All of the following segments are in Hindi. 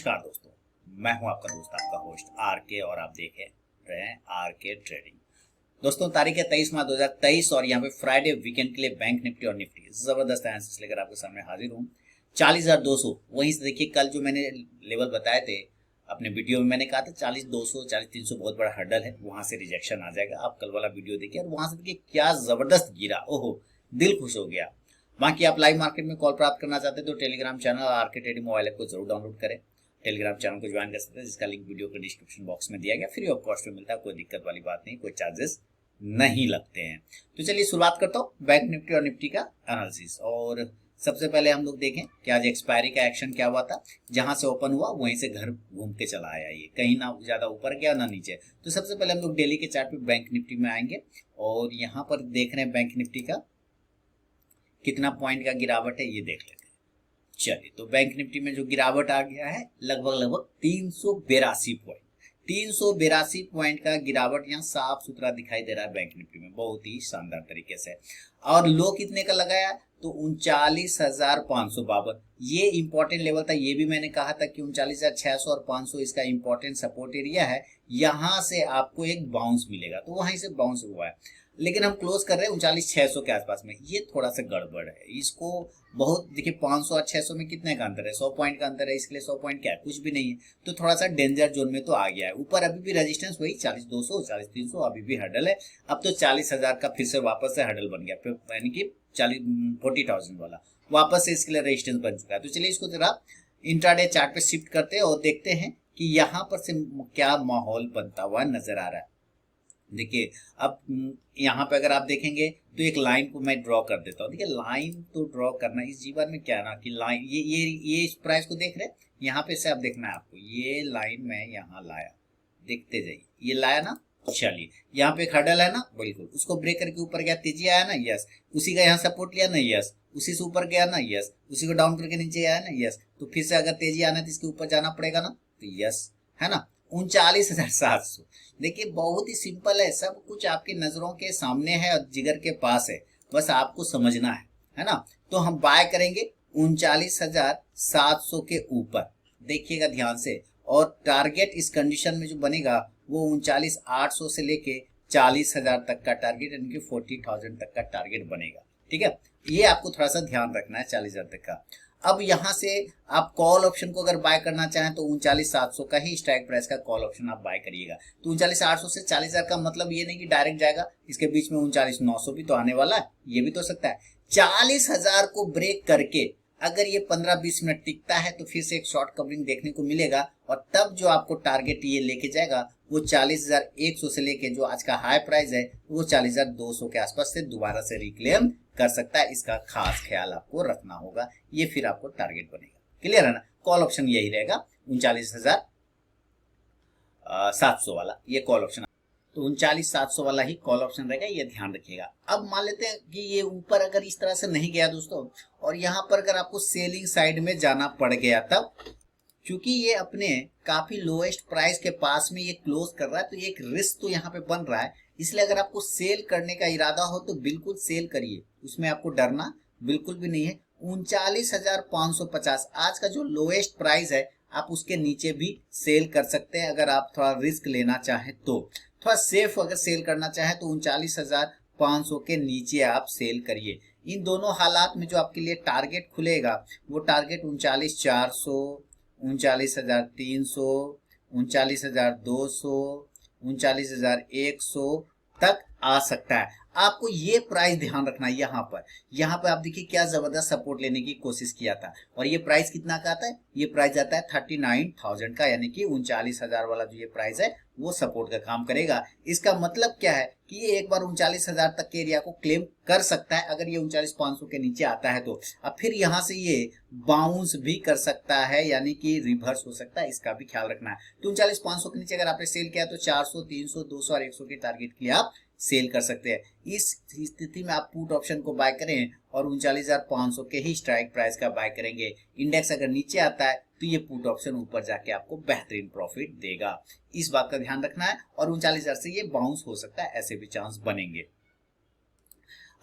नमस्कार दोस्तों, मैं हूं आपका दोस्त आपका होस्ट आर के और आप देख रहे हैं आर के ट्रेडिंग। दोस्तों तारीख है 23 मार्च 2023 और यहाँ पे फ्राइडे वीकेंड के लिए बैंक निफ्टी और निफ्टी जबरदस्त एनालिसिस लेकर आपके सामने हाजिर हूँ। 40,200 वहीं से देखिए, कल जो मैंने लेवल बताए थे अपने वीडियो में, मैंने कहा था 40,200 40,300 बहुत बड़ा हर्डल है, वहां से रिजेक्शन आ जाएगा। आप कल वाला वीडियो देखिए और वहां से देखिए क्या जबरदस्त गिरा, ओहो दिल खुश हो गया। बाकी आप लाइव मार्केट में कॉल प्राप्त करना चाहते हैं तो टेलीग्राम चैनल आर के ट्रेडिंग मोबाइल ऐप को जरूर डाउनलोड करें। टेलीग्राम चैनल को ज्वाइन कर सकते हैं, जिसका लिंक वीडियो के डिस्क्रिप्शन बॉक्स में दिया गया, फ्री ऑफ कॉस्ट में मिलता है, कोई दिक्कत वाली बात नहीं, कोई चार्जेस नहीं लगते हैं। तो चलिए शुरुआत करता हूँ बैंक निफ्टी और निफ्टी का एनालिसिस। और सबसे पहले हम लोग देखें कि आज एक्सपायरी का एक्शन क्या हुआ था। जहां से ओपन हुआ वहीं से घर घूम के चला आया, ये कहीं ना ज्यादा ऊपर गया ना नीचे। तो सबसे पहले हम लोग डेली के चार्ट पे बैंक निफ्टी में आएंगे और यहाँ पर देख रहे हैं बैंक निफ्टी का कितना पॉइंट का गिरावट है, ये देख लेते हैं। चलिए, तो बैंक निफ्टी में जो गिरावट आ गया है लगभग 382 पॉइंट, 382 पॉइंट का गिरावट यहाँ साफ सुथरा दिखाई दे रहा है बैंक निफ्टी में, बहुत ही शानदार तरीके से। और लो कितने का लगाया तो 39,552, ये इंपॉर्टेंट लेवल था। ये भी मैंने कहा था कि 39,600 और 500 इसका इंपॉर्टेंट सपोर्ट एरिया है, यहां से आपको एक बाउंस मिलेगा, तो वहीं से बाउंस हुआ है। लेकिन हम क्लोज कर रहे हैं 39,600 के आसपास में, ये थोड़ा सा गड़बड़ है। इसको बहुत देखिए, 500 और 600 में कितने का अंतर है, 100 पॉइंट का अंतर है, इसके लिए 100 पॉइंट क्या है, कुछ भी नहीं है। तो थोड़ा सा डेंजर जोन में तो आ गया है। ऊपर अभी भी रेजिस्टेंस वही 40,200 40,300 अभी भी हर्डल है। अब तो 40,000 का फिर से वापस से हर्डल बन गया, यानी कि 40,000 वाला वापस से इसके लिए रेजिस्टेंस बन चुका है। तो चलिए इसको जरा इंट्राडे चार्ट पे शिफ्ट करते हैं और देखते हैं कि यहाँ पर से क्या माहौल बनता हुआ नजर आ रहा है। देखिए, अब यहाँ पे अगर आप देखेंगे तो एक लाइन को मैं ड्रॉ कर देता हूँ। देखिए, लाइन तो ड्रॉ करना इस जीवन में क्या है ना कि लाइन ये इस प्राइस को देख रहे हैं, यहाँ पे से आप देखना है आपको, ये लाइन मैं यहाँ लाया, देखते जाइए, ये लाया ना। चलिए, यहाँ पे एक हर्डल है ना, बिल्कुल उसको ब्रेक करके ऊपर गया, तेजी आया ना, यस। उसी का यहाँ सपोर्ट लिया ना, यस। उसी से ऊपर गया ना, यस। उसी को डाउन करके नीचे आया ना, यस। तो फिर से अगर तेजी आना है तो इसके ऊपर जाना पड़ेगा ना, तो यस, है ना। 39,700। देखिए, बहुत ही सिंपल है, सब कुछ आपकी नजरों के सामने है और जिगर के पास है, बस आपको समझना है ना। तो हम बाय करेंगे 39,700 के ऊपर, देखिएगा ध्यान से। और टारगेट इस कंडीशन में जो बनेगा वो 39,800 से लेके 40,000 तक का टारगेट, यानी कि 40,000 तक का टारगेट बनेगा। ठीक है, ये आपको थोड़ा सा ध्यान रखना है 40,000 तक का। अब यहां से आप कॉल ऑप्शन को अगर बाय करना चाहें तो 39,700 का ही स्ट्राइक प्राइस का कॉल ऑप्शन आप बाय करिएगा। तो 39,800 से 40,000 का मतलब ये नहीं कि डायरेक्ट जाएगा, इसके बीच में 39,900 भी तो आने वाला है, ये भी तो हो सकता है। 40,000 को ब्रेक करके अगर ये 15-20 मिनट टिकता है तो फिर से एक शॉर्ट कवरिंग देखने को मिलेगा और तब जो आपको टारगेट ये लेके जाएगा वो 40,100 से लेके जो आज का हाई प्राइस है वो 40,200 के आसपास से दोबारा से रिक्लेम कर सकता है। इसका खास ख्याल आपको रखना होगा, ये फिर आपको टारगेट बनेगा। क्लियर है ना। कॉल ऑप्शन यही रहेगा 39,700 वाला, ये कॉल ऑप्शन, तो 39,700 वाला ही कॉल ऑप्शन रहेगा, ये ध्यान रखिएगा। अब मान लेते हैं कि ये ऊपर अगर इस तरह से नहीं गया दोस्तों, और यहाँ पर अगर आपको सेलिंग साइड में जाना पड़ गया, तब क्योंकि ये अपने काफी लोएस्ट प्राइस के पास में ये क्लोज कर रहा है, तो एक रिस्क तो यहाँ पे बन रहा है। इसलिए अगर आपको सेल करने का इरादा हो तो बिल्कुल सेल करिए, उसमें आपको डरना बिल्कुल भी नहीं है। 39,550 आज का जो लोएस्ट प्राइस है, आप उसके नीचे भी सेल कर सकते हैं अगर आप थोड़ा रिस्क लेना चाहें तो। थोड़ा सेफ अगर सेल करना चाहें तो 39,500 के नीचे आप सेल करिए। इन दोनों हालात में जो आपके लिए टारगेट खुलेगा वो टारगेट 39,400, 39,300, 39,200, 39,100 तक आ सकता है। आपको ये प्राइस ध्यान रखना है। यहाँ पर आप देखिए क्या जबरदस्त सपोर्ट लेने की कोशिश किया था, और ये प्राइस कितना का आता है, ये प्राइस आता है 39,000 का, यानी कि 39,000 वाला जो ये प्राइस है वो सपोर्ट का काम करेगा। इसका मतलब क्या है कि ये एक बार 39,000 तक के एरिया को क्लेम कर सकता है अगर ये 39,500 के नीचे आता है तो। अब फिर यहाँ से ये बाउंस भी कर सकता है, यानी कि रिवर्स हो सकता है, इसका भी ख्याल रखना है। तो 39,500 के नीचे अगर आपने सेल किया तो 400, 300, 200 और 100 के टारगेट के लिए आप सेल कर सकते हैं। इस स्थिति में आप पुट ऑप्शन को बाय करें और 39,500 के ही स्ट्राइक प्राइस का बाय करेंगे। इंडेक्स अगर नीचे आता है तो ये पुट ऑप्शन ऊपर जाके आपको बेहतरीन प्रॉफिट देगा, इस बात का ध्यान रखना है। और 39,000 से ये बाउंस हो सकता है, ऐसे भी चांस बनेंगे।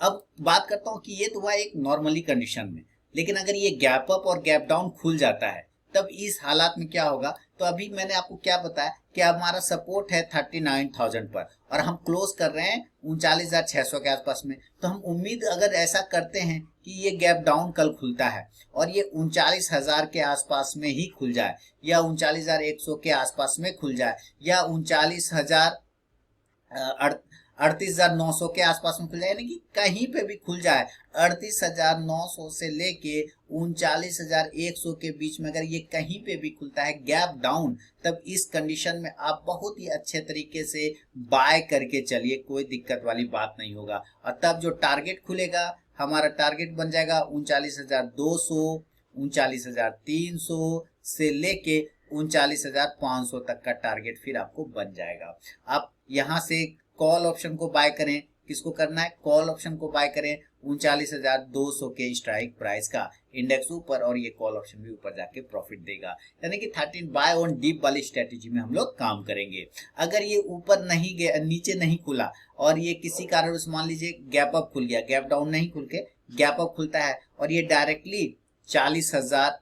अब बात करता हूं कि ये तो हुआ एक नॉर्मली कंडीशन में, लेकिन अगर ये गैप अप और गैप डाउन खुल जाता है तब इस हालात में क्या होगा, तो अभी मैंने आपको क्या बताया कि हमारा सपोर्ट है 39,000 पर और हम क्लोज कर रहे हैं 39,600 के आसपास में। तो हम उम्मीद अगर ऐसा करते हैं कि ये गैप डाउन कल खुलता है और ये 39,000 के आसपास में ही खुल जाए या 39,100 के आसपास में खुल जाए या 38,900 के आसपास में खुल जाए, यानी कि कहीं पे भी खुल जाए 38,900 से लेके 39,100 के बीच में अगर ये कहीं पे भी खुलता है गैप डाउन, तब इस कंडीशन में आप बहुत ही अच्छे तरीके से बाय करके चलिए, कोई दिक्कत वाली बात नहीं होगा। और तब जो टारगेट खुलेगा, हमारा टारगेट बन जाएगा 39,200, 39,300 से लेके 39,500 तक का टारगेट फिर आपको बन जाएगा। आप यहाँ से कॉल ऑप्शन को बाय करें, किसको करना है, कॉल ऑप्शन को बाय करें 39,200 के स्ट्राइक प्राइस का, इंडेक्स ऊपर और ये कॉल ऑप्शन भी ऊपर जाके प्रॉफिट देगा, यानी कि 13 बाय ऑन डीप वाली स्ट्रेटेजी में हम लोग काम करेंगे। अगर ये ऊपर नहीं गया, नीचे नहीं खुला और ये किसी कारण मान लीजिए गैप अप खुल गया, गैप डाउन नहीं खुल के गैप अप खुलता है और ये डायरेक्टली 40,000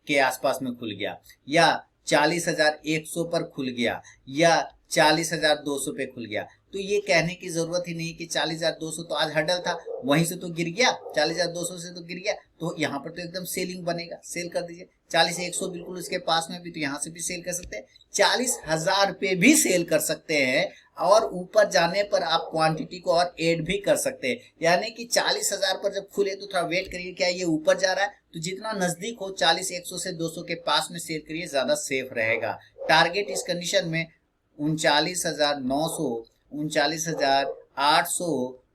के आसपास में खुल गया या 40,100 पर खुल गया या 40,200 पे खुल गया, तो ये कहने की जरूरत ही नहीं कि 40,200 तो आज हडल था, वहीं से तो गिर गया, 40,200 से तो गिर गया, तो यहाँ पर तो एकदम सेलिंग बनेगा, सेल कर दीजिए। 40,100 बिल्कुल उसके पास में भी, तो यहाँ से भी सेल कर सकते हैं, 40,000 पे भी सेल कर सकते हैं और ऊपर जाने पर आप क्वांटिटी को और ऐड भी कर सकते हैं। यानी कि 40,000 पर जब खुले तो थोड़ा वेट करिए, क्या ये ऊपर जा रहा है, तो जितना नजदीक हो 40,100 से 200 के पास में सेल करिए, ज्यादा सेफ रहेगा। टारगेट इस कंडीशन में 39,900, 39,800,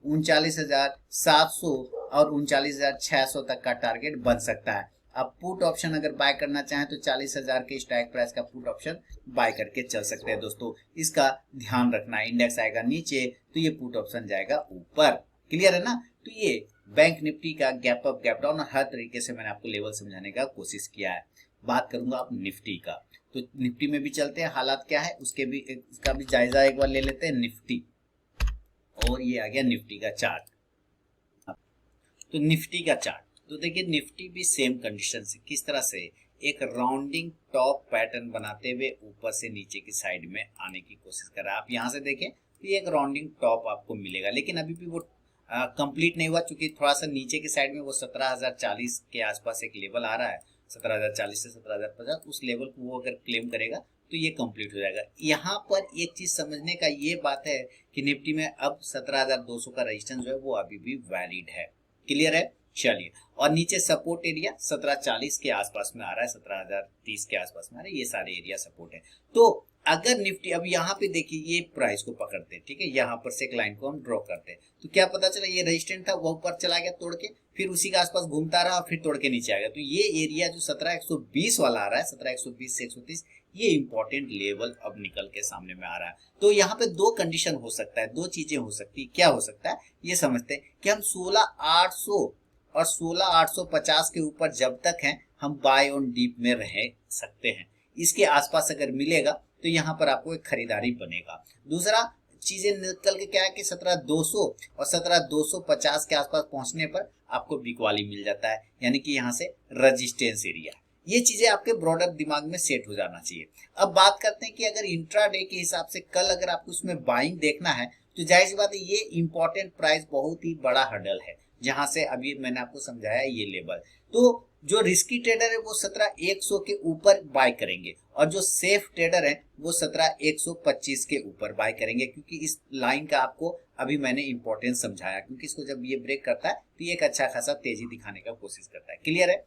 39,700 और 39,600 तक का टारगेट बन सकता है। अब पुट ऑप्शन अगर बाय करना चाहें तो 40,000 के स्ट्राइक प्राइस का पुट ऑप्शन बाय करके चल सकते हैं दोस्तों, इसका ध्यान रखना। इंडेक्स आएगा नीचे तो ये पुट ऑप्शन जाएगा ऊपर, क्लियर है ना। तो ये बैंक निफ्टी का गैप अप गैप डाउन हर तरीके से मैंने आपको लेवल समझाने का कोशिश किया है। बात करूंगा अब निफ्टी का, तो निफ्टी में भी चलते हैं, हालात क्या है उसके भी, इसका भी जायजा एक बार ले लेते हैं निफ्टी। और ये आ गया निफ्टी का चार्ट। तो निफ्टी का चार्ट, तो देखिए निफ्टी भी सेम कंडीशन से किस तरह से एक राउंडिंग टॉप पैटर्न बनाते हुए ऊपर से नीचे की साइड में आने की कोशिश कर रहा है। आप यहाँ से देखें तो ये एक राउंडिंग टॉप आपको मिलेगा, लेकिन अभी भी वो कंप्लीट नहीं हुआ, चूंकि थोड़ा सा नीचे की साइड में वो 17,040 के आसपास एक लेवल आ रहा है, 17,040 से 17,050, उस लेवल को वो अगर क्लेम करेगा तो ये कंप्लीट हो जाएगा। यहाँ पर एक चीज समझने का ये बात है कि निफ्टी में अब 17,200 का रेजिस्टेंस जो है वो अभी भी वैलिड है, क्लियर है। चलिए, और नीचे सपोर्ट एरिया 1740 के आसपास में आ रहा है, 17,030 के आसपास में आ रहा है, ये सारे एरिया सपोर्ट है। तो अगर निफ्टी अब यहाँ पे देखिए ये प्राइस को पकड़ते हैं, ठीक है, यहाँ पर से एक लाइन को हम ड्रॉ करते हैं, तो क्या पता चला ये रेजिस्टेंट था वो ऊपर चला गया तोड़ के, फिर उसी के आसपास घूमता रहा, फिर तोड़ के नीचे आ गया। तो ये एरिया जो 17,120 वाला आ रहा है, 17,120 से 130, ये इंपॉर्टेंट लेवल अब निकल के सामने में आ रहा है। तो यहाँ पे दो कंडीशन हो सकता है, दो चीजें हो सकती है। क्या हो सकता है ये समझते हैं कि हम 16,800 और 16,850 के ऊपर जब तक हैं हम बाय ऑन डीप में रह सकते हैं। इसके आसपास अगर मिलेगा तो यहाँ पर आपको एक खरीदारी बनेगा। दूसरा चीजें निकल के क्या है कि 17,200 और 17,250 के आसपास पहुंचने पर आपको बिकवाली मिल जाता है, यानी कि यहाँ से रेजिस्टेंस एरिया। ये चीजें आपके ब्रॉडर दिमाग में सेट हो जाना चाहिए। अब बात करते हैं कि अगर इंट्राडे के हिसाब से कल अगर आपको उसमें बाइंग देखना है तो जाहिर सी बात है ये इंपॉर्टेंट प्राइस बहुत ही बड़ा हर्डल है, जहां से अभी मैंने आपको समझाया ये लेवल। तो जो रिस्की ट्रेडर है वो 17,100 के ऊपर बाय करेंगे और जो सेफ ट्रेडर है वो 17,125 के ऊपर बाय करेंगे, क्योंकि इस लाइन का आपको अभी मैंने इंपॉर्टेंस समझाया, क्योंकि इसको जब ये ब्रेक करता है तो ये एक अच्छा खासा तेजी दिखाने का कोशिश करता है, क्लियर है।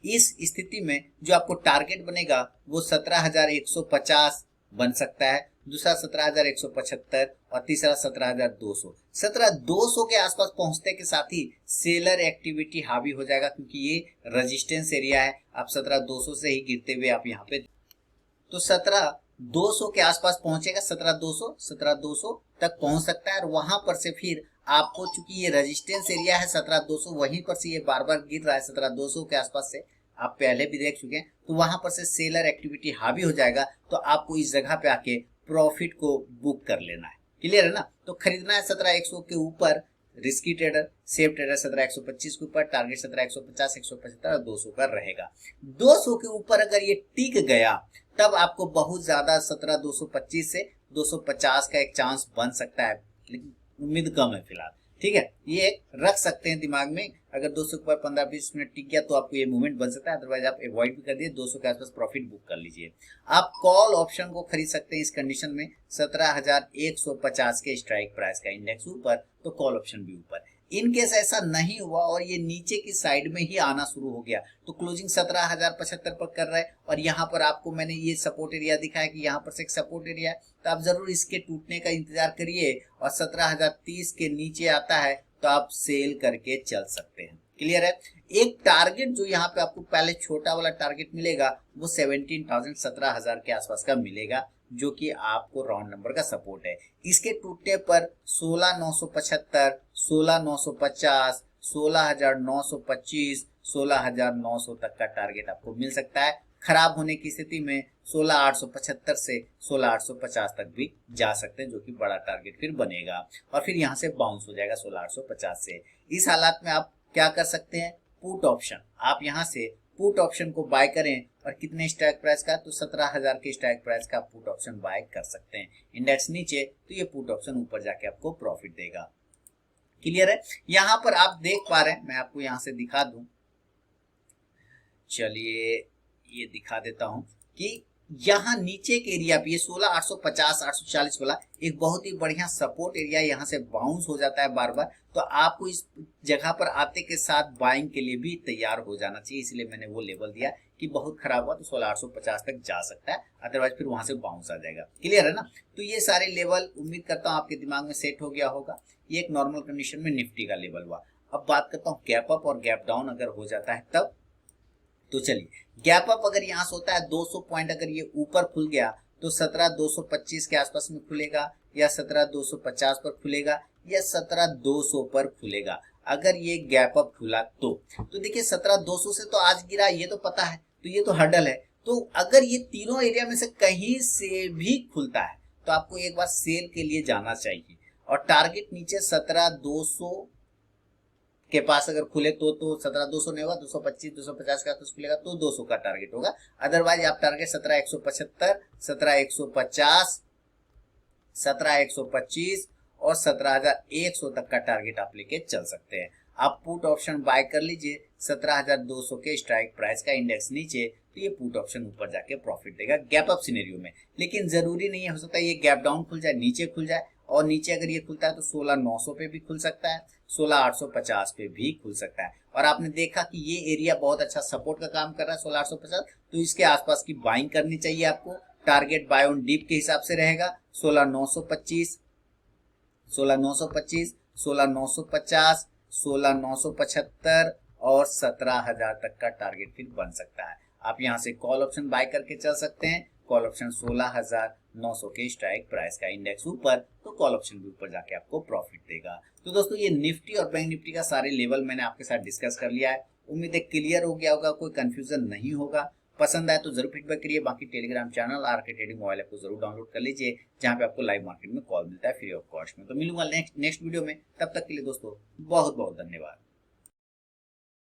इस स्थिति में जो आपको टारगेट बनेगा वो 17,150 बन सकता है, दूसरा 17,175 और तीसरा 17,200। 17,200 के आसपास पहुंचने के साथ ही सेलर एक्टिविटी हावी हो जाएगा, क्योंकि ये रेजिस्टेंस एरिया है। आप 17,200 से ही गिरते हुए आप यहाँ पे, तो 17,200 के आसपास पहुंचेगा, 17,200 तक पहुंच सकता है और वहां पर से फिर आपको, चूंकि ये रेजिस्टेंस एरिया है 17,200, वहीं पर से ये बार बार गिर रहा है 17,200 के आसपास से, आप पहले भी देख चुके हैं, तो वहां पर से सेलर एक्टिविटी हावी हो जाएगा, तो आपको इस जगह पे आके प्रॉफिट को बुक कर लेना है, क्लियर है ना। तो खरीदना है 17,100 के ऊपर रिस्की ट्रेडर, सेफ ट्रेडर 17,125 के ऊपर, टारगेट 17,150, 175 और 200 का रहेगा। 200 के ऊपर अगर ये टिक गया तब आपको बहुत ज्यादा 17,225 से 250 का एक चांस बन सकता है, लेकिन उम्मीद कम है फिलहाल। ठीक है, ये रख सकते हैं दिमाग में। अगर 200 के ऊपर 15-20 मिनट टिक गया तो आपको ये मूवमेंट बन सकता है, अदरवाइज आप अवॉइड भी कर दिए, 200 के आसपास प्रॉफिट बुक कर लीजिए। आप कॉल ऑप्शन को खरीद सकते हैं इस कंडीशन में 17,150 के स्ट्राइक प्राइस का इंडेक्स ऊपर, तो कॉल ऑप्शन भी ऊपर। इन केस ऐसा नहीं हुआ और ये नीचे की साइड में ही आना शुरू हो गया तो क्लोजिंग 17,075 पर कर रहा है, और यहाँ पर आपको मैंने ये सपोर्ट एरिया दिखाया कि यहाँ पर से एक सपोर्ट एरिया है, तो आप जरूर इसके टूटने का इंतजार करिए, और 17,030 के नीचे आता है तो आप सेल करके चल सकते हैं। क्लियर है। एक टारगेट जो यहाँ पे आपको पहले छोटा वाला टारगेट मिलेगा वो 17,000 17,000 के आसपास का मिलेगा, जो कि आपको राउंड नंबर का सपोर्ट है। इसके टूटने पर 16,975, 16,950, 16,925, 16,900 तक का टारगेट आपको मिल सकता है। खराब होने की स्थिति में 16,875 से 16,850 तक भी जा सकते हैं, जो कि बड़ा टारगेट फिर बनेगा, और फिर यहाँ से बाउंस हो जाएगा 16,850 से। इस हालात में आप क्या कर सकते हैं, पुट ऑप्शन, आप यहाँ से पुट ऑप्शन को बाय करें, और कितने स्ट्राइक प्राइस का, तो 17,000 के स्ट्राइक प्राइस का पुट ऑप्शन बाय कर सकते हैं। इंडेक्स नीचे तो ये पुट ऑप्शन ऊपर जाके आपको प्रॉफिट देगा। क्लियर है। यहाँ पर आप देख पा रहे हैं, मैं आपको यहाँ से दिखा दूं, चलिए ये दिखा देता हूं कि यहाँ नीचे के एरिया पे ये 16,850 840 वाला एक बहुत ही बढ़िया सपोर्ट एरिया, यहाँ से बाउंस हो जाता है बार बार, तो आपको इस जगह पर आते के साथ बाइंग के लिए भी तैयार हो जाना चाहिए। इसलिए मैंने वो लेवल दिया कि बहुत खराब हुआ तो 16,850 तक जा सकता है, अदरवाइज फिर वहां से बाउंस आ जाएगा। क्लियर है ना। तो ये सारे लेवल उम्मीद करता हूँ आपके दिमाग में सेट हो गया होगा। ये एक नॉर्मल कंडीशन में निफ्टी का लेवल हुआ। अब बात करता हूँ गैप अप और गैप डाउन अगर हो जाता है तब। तो चलिए, गैप अप अगर यहाँ से होता है 200 पॉइंट, अगर ये ऊपर खुल गया तो 17,225 के आसपास में खुलेगा, या 17,250 पर खुलेगा, या 17,200 पर खुलेगा। अगर ये गैप अप खुला तो देखिए 17,200 से तो आज गिरा, ये तो पता है, तो ये तो हर्डल है। तो अगर ये तीनों एरिया में से कहीं से भी खुलता है तो आपको एक बार सेल के लिए जाना चाहिए, और टारगेट नीचे 17,200 के पास अगर खुले तो 17,200 नहीं होगा, 225 250 का कुछ खुलेगा तो 200 का टारगेट होगा। अदरवाइज आप टारगेट 17,175, 17,150, 17,125 और 17,100 तक का टारगेट आप लेके चल सकते हैं। आप पुट ऑप्शन बाय कर लीजिए 17,200 के स्ट्राइक प्राइस का, इंडेक्स नीचे, तो ये पुट ऑप्शन ऊपर जाके प्रॉफिट देगा गैप अप सिनेरियो में। लेकिन जरूरी नहीं है, हो सकता है ये गैप डाउन खुल जाए, नीचे खुल जाए, और नीचे अगर ये खुलता है तो 16,900 पे भी खुल सकता है, 16,850 पे भी खुल सकता है। और आपने देखा कि ये एरिया बहुत अच्छा सपोर्ट का काम कर रहा है 16,850, तो इसके आसपास की बाइंग करनी चाहिए आपको। टारगेट बाय ऑन डीप के हिसाब से रहेगा 16,925, 16,925, 16,950, 16,975 और 17,000 तक का टारगेट फिर बन सकता है। आप यहाँ से कॉल ऑप्शन बाय करके चल सकते हैं। कॉल ऑप्शन 16,900 के स्ट्राइक प्राइस का, इंडेक्स ऊपर तो कॉल ऑप्शन भी ऊपर जाके आपको प्रॉफिट देगा। तो दोस्तों ये निफ्टी और बैंक निफ्टी का सारे लेवल मैंने आपके साथ डिस्कस कर लिया है। उम्मीद है क्लियर हो गया होगा, कोई कंफ्यूजन नहीं होगा। पसंद आए तो जरूर फीडबैक करिए। बाकी Telegram channel RK trading mobile app को जरूर डाउनलोड कर लीजिए, जहां पे आपको लाइव मार्केट में कॉल मिलता है फ्री ऑफ कॉस्ट में। तो मिलूंगा नेक्स्ट वीडियो में, तब तक के लिए दोस्तों बहुत बहुत धन्यवाद।